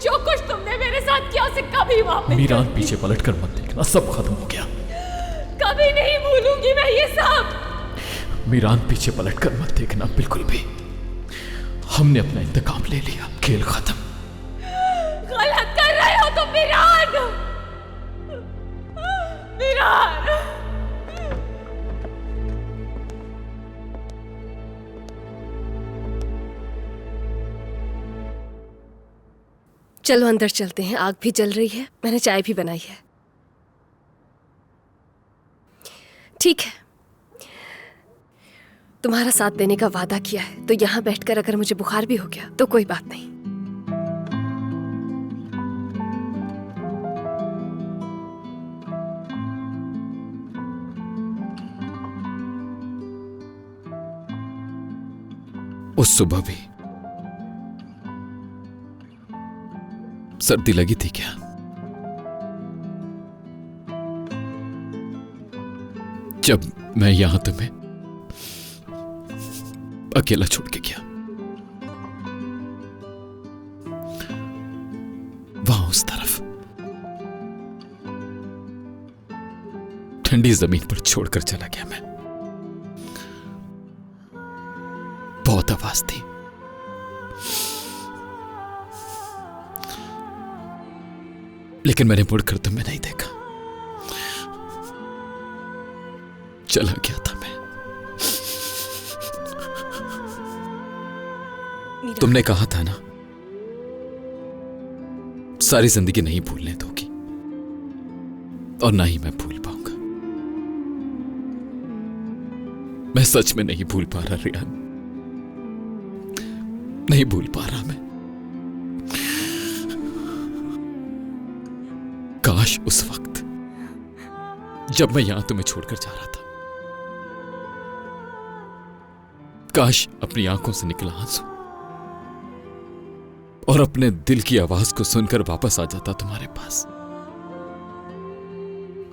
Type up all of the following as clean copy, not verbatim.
जो कुछ तुमने मेरे साथ किया उसे कभी माफ नहीं मीरान, करूंगी। पीछे पलट कर मत देखना, सब खत्म हो गया। कभी नहीं भूलूंगी मैं ये सब। मीरान, पीछे पलट कर मत देखना बिल्कुल भी। हमने अपना इंतकाम ले लिया, खेल खत्म। गलत कर रहे हो तुम मीरान। मीरान, चलो अंदर चलते हैं, आग भी जल रही है, मैंने चाय भी बनाई है। ठीक है, तुम्हारा साथ देने का वादा किया है, तो यहां बैठकर अगर मुझे बुखार भी हो गया तो कोई बात नहीं। उस सुबह भी सर्दी लगी थी क्या? जब मैं यहां तुम्हें अकेला छोड़ के गया, वहां उस तरफ ठंडी जमीन पर छोड़कर चला गया मैं। बहुत आवाज थी, लेकिन मैंने मुड़कर तुम्हें नहीं देखा। चला गया था मैं। तुमने कहा था ना, सारी जिंदगी नहीं भूलने दोगी, और ना ही मैं भूल पाऊंगा। मैं सच में नहीं भूल पा रहा रियान, नहीं भूल पा रहा मैं। काश उस वक्त जब मैं यहां तुम्हें छोड़कर जा रहा था, काश अपनी आंखों से निकला आंसू और अपने दिल की आवाज को सुनकर वापस आ जाता तुम्हारे पास,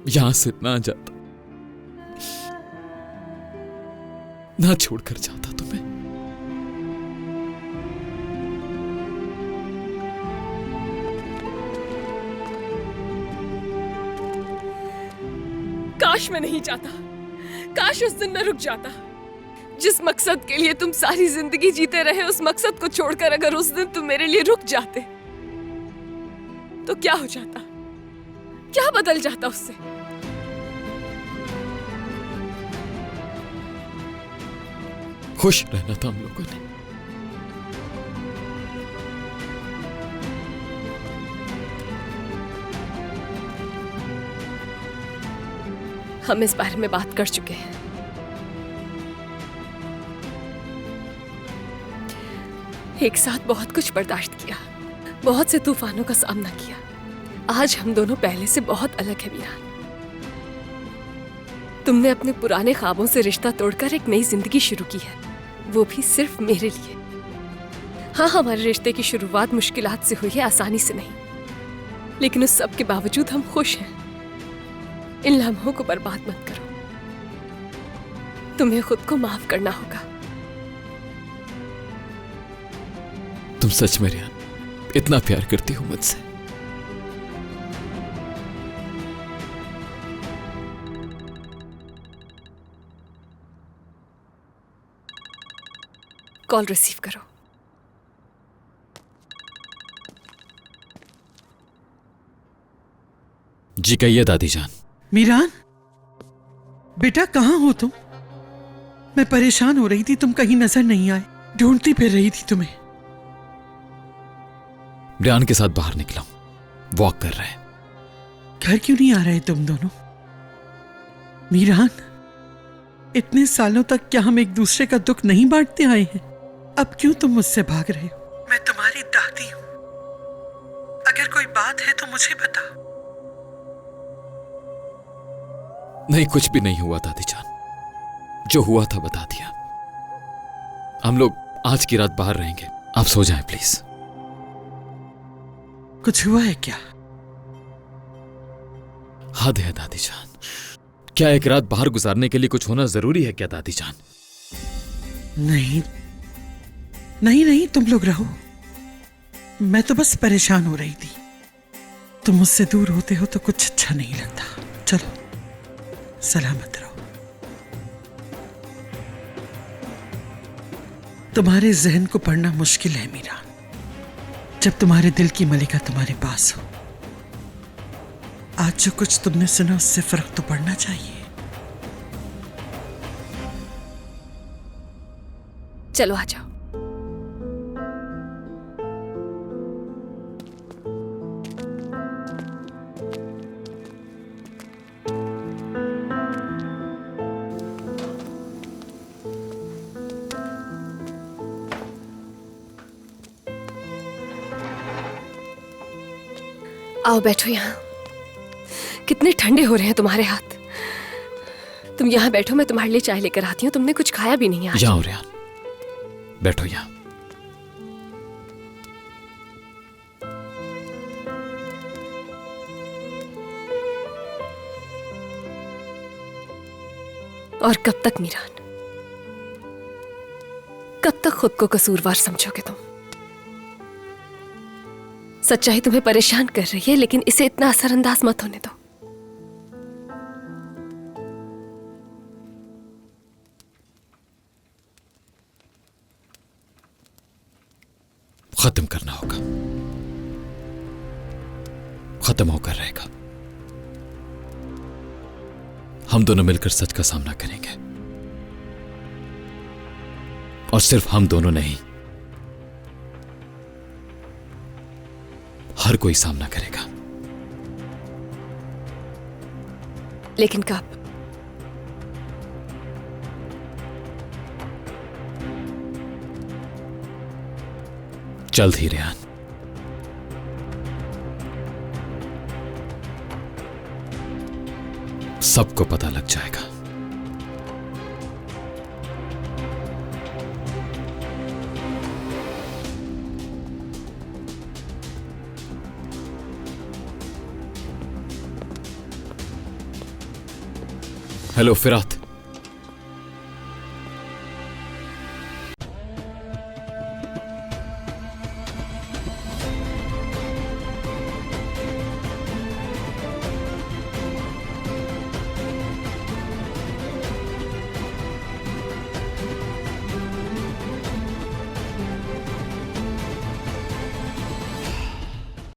यहां से ना जाता, ना छोड़कर जाता तुम्हें। काश मैं नहीं जाता, काश उस दिन मैं रुक जाता। जिस मकसद के लिए तुम सारी जिंदगी जीते रहे, उस मकसद को छोड़कर अगर उस दिन तुम मेरे लिए रुक जाते तो क्या हो जाता, क्या बदल जाता उससे? खुश रहना था हम लोगों ने। हम इस बारे में बात कर चुके हैं। एक साथ बहुत कुछ बर्दाश्त किया, बहुत से तूफानों का सामना किया। आज हम दोनों पहले से बहुत अलग हैं मीरान। तुमने अपने पुराने ख्वाबों से रिश्ता तोड़कर एक नई जिंदगी शुरू की है, वो भी सिर्फ मेरे लिए। हाँ, हमारे रिश्ते की शुरुआत मुश्किलात से हुई है, आसानी से नहीं, लेकिन उस सब के बावजूद हम खुश हैं। इन लम्हों को बर्बाद मत करो, तुम्हें खुद को माफ करना होगा। तुम सच में रियान इतना प्यार करती हो मुझसे? कॉल रिसीव करो। जी कहिए दादी जान। मीरान, बेटा कहाँ हो तुम? मैं परेशान हो रही थी, तुम कहीं नजर नहीं आए, ढूंढती फिर रही थी तुम्हें। रियान के साथ बाहर निकला हूं, वॉक कर रहे हैं। घर क्यों नहीं आ रहे तुम दोनों? मीरान, इतने सालों तक क्या हम एक दूसरे का दुख नहीं बांटते आए हैं? अब क्यों तुम मुझसे भाग रहे हो? मैं तुम्हारी दादी हूं, अगर कोई बात है तो मुझे बता। नहीं, कुछ भी नहीं हुआ दादी जान, जो हुआ था बता दिया। हम लोग आज की रात बाहर रहेंगे, आप सो जाएं प्लीज। कुछ हुआ है क्या? हद है दादी जान, क्या एक रात बाहर गुजारने के लिए कुछ होना जरूरी है क्या दादी जान? नहीं नहीं नहीं, तुम लोग रहो, मैं तो बस परेशान हो रही थी। तुम मुझसे दूर होते हो तो कुछ अच्छा नहीं लगता। चलो सलामत रहो। तुम्हारे जहन को पढ़ना मुश्किल है मीरान, जब तुम्हारे दिल की मलिका तुम्हारे पास हो। आज जो कुछ तुमने सुना उससे फर्क तो पड़ना चाहिए। चलो आ जाओ। आओ बैठो यहाँ। कितने ठंडे हो रहे हैं तुम्हारे हाथ। तुम यहाँ बैठो, मैं तुम्हारे लिए चाय लेकर आती हूँ। तुमने कुछ खाया भी नहीं आज। जाओ रेहान, बैठो यहाँ। और कब तक मीरान, कब तक खुद को कसूरवार समझोगे तुम? सच्चाई तुम्हें परेशान कर रही है, लेकिन इसे इतना असरअंदाज मत होने दो। खत्म करना होगा, खत्म होकर रहेगा। हम दोनों मिलकर सच का सामना करेंगे, और सिर्फ हम दोनों नहीं, हर कोई सामना करेगा। लेकिन कब? जल्द ही रेहान। सबको पता लग जाएगा। हेलो फिरात,